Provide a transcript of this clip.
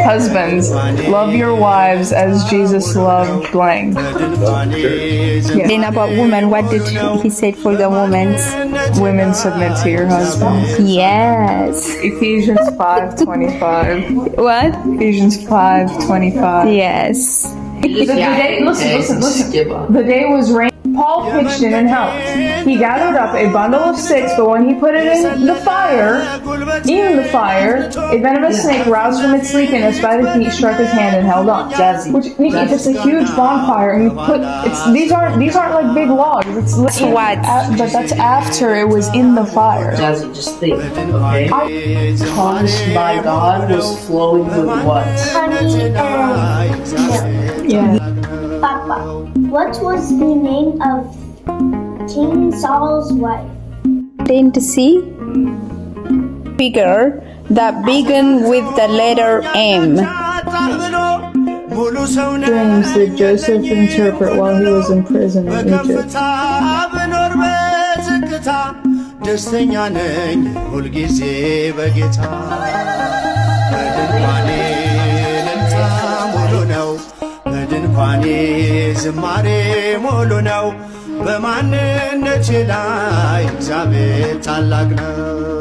Husbands, love your wives as Jesus loved blank. Then about women, what did he say for the women? Women, submit to your husbands. Yes. Ephesians 5:25. What? Ephesians 5:25. Yes. The day, listen. The day was raining. Paul pitched in and helped. He gathered up a bundle of sticks, but when he put it in the fire, a venomous snake roused from its sleepiness by the heat struck his hand and held on. Which, Nikki, if it's a huge bonfire and you put these aren't like big logs. It's literally What? But that's after it was in the fire. Jazzy, just think, okay? Caused by God was flowing with what? Honey and milk. Yeah. Papa, what was the name of King Saul's wife? Didn't see? Figure that began with the letter M. Dreams did Joseph interpret while he was in prison in Egypt. ደስተኛ ነኝ ሁልጊዜ በጌታ በድንኳኔ እልልታ ሙሉ ነው በድንኳኔ ዝማሬ ሙሉ ነው በማንነቴ ላይ እግዚአብሔር ታላቅ ነው